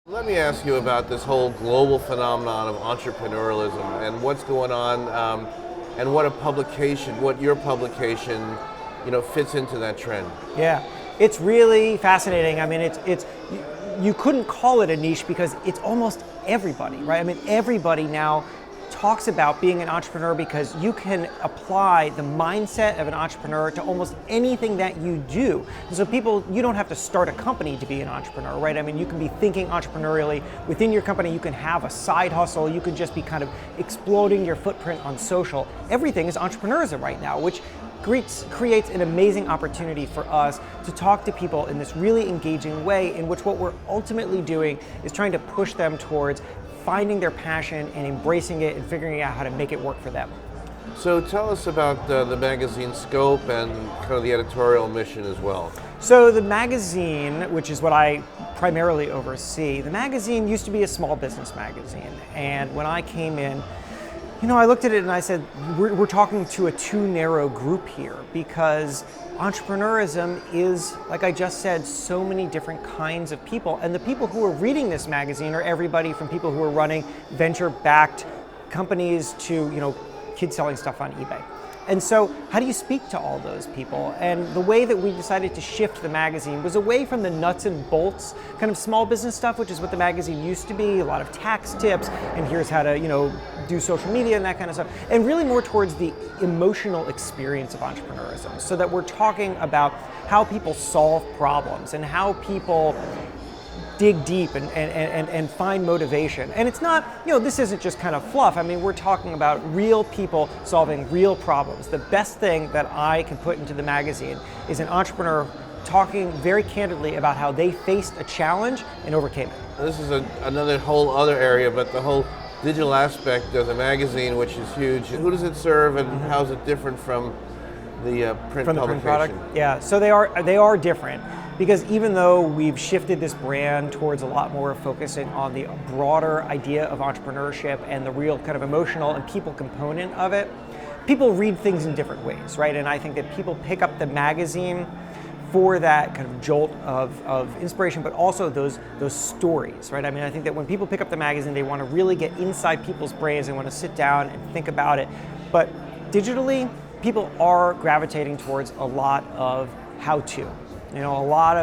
Let me ask you about this whole global phenomenon of entrepreneurialism and what's going on, and what your publication, fits into that trend. Yeah, it's really fascinating. I mean, you couldn't call it a niche because it's almost everybody, right? I mean, everybody now talks about being an entrepreneur because you can apply the mindset of an entrepreneur to almost anything that you do. And so you don't have to start a company to be an entrepreneur, right? I mean, you can be thinking entrepreneurially within your company. You can have a side hustle. You can just be kind of exploding your footprint on social. Everything is entrepreneurism right now, which creates an amazing opportunity for us to talk to people in this really engaging way, in which what we're ultimately doing is trying to push them towards finding their passion and embracing it and figuring out how to make it work for them. So tell us about the magazine scope and kind of the editorial mission as well. So the magazine, which is what I primarily oversee, the magazine used to be a small business magazine. And when I came in, I looked at it and I said, we're talking to a too narrow group here, because entrepreneurism is, like I just said, so many different kinds of people. And the people who are reading this magazine are everybody from people who are running venture-backed companies to, kids selling stuff on eBay. And so how do you speak to all those people? And the way that we decided to shift the magazine was away from the nuts and bolts kind of small business stuff, which is what the magazine used to be, a lot of tax tips, and here's how to, do social media and that kind of stuff, and really more towards the emotional experience of entrepreneurism, so that we're talking about how people solve problems and how people dig deep and find motivation. And it's not, this isn't just kind of fluff. I mean, we're talking about real people solving real problems. The best thing that I can put into the magazine is an entrepreneur talking very candidly about how they faced a challenge and overcame it. This is another whole other area, but the whole digital aspect of the magazine, which is huge. Who does it serve, and how is it different from the print from the publication? print product? Yeah, so they are different. Because even though we've shifted this brand towards a lot more focusing on the broader idea of entrepreneurship and the real kind of emotional and people component of it, people read things in different ways, right? And I think that people pick up the magazine for that kind of jolt of inspiration, but also those stories, right? I mean, I think that when people pick up the magazine, they want to really get inside people's brains. They want to sit down and think about it. But digitally, people are gravitating towards a lot of how-to. A lot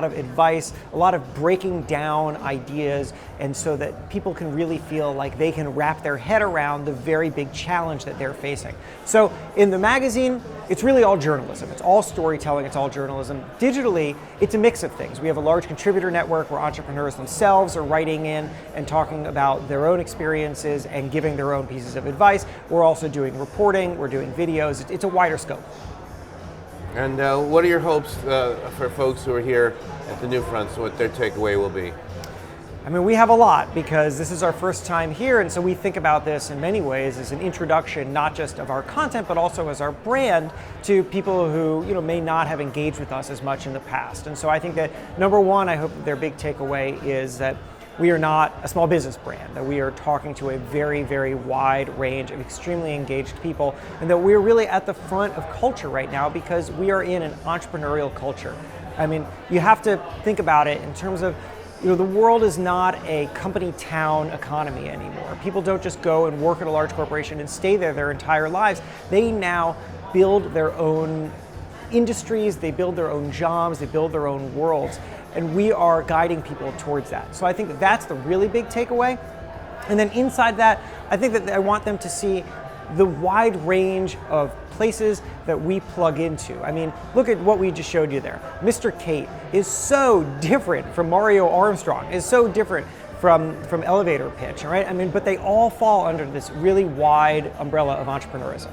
of advice, a lot of breaking down ideas, and so that people can really feel like they can wrap their head around the very big challenge that they're facing. So in the magazine, it's really all journalism. It's all storytelling, it's all journalism. Digitally, it's a mix of things. We have a large contributor network where entrepreneurs themselves are writing in and talking about their own experiences and giving their own pieces of advice. We're also doing reporting, we're doing videos. It's a wider scope. And what are your hopes for folks who are here at the New Front, so what their takeaway will be? I mean, we have a lot, because this is our first time here, and so we think about this in many ways as an introduction, not just of our content, but also as our brand to people who may not have engaged with us as much in the past. And so I think that, number one, I hope their big takeaway is that we are not a small business brand, that we are talking to a very, very wide range of extremely engaged people, and that we're really at the front of culture right now because we are in an entrepreneurial culture. I mean, you have to think about it in terms of, the world is not a company town economy anymore. People don't just go and work at a large corporation and stay there their entire lives. They now build their own industries, they build their own jobs, they build their own worlds. And we are guiding people towards that. So I think that that's the really big takeaway. And then inside that, I think that I want them to see the wide range of places that we plug into. I mean, look at what we just showed you there. Mr. Kate is so different from Mario Armstrong, is so different from Elevator Pitch, right? I mean, but they all fall under this really wide umbrella of entrepreneurism.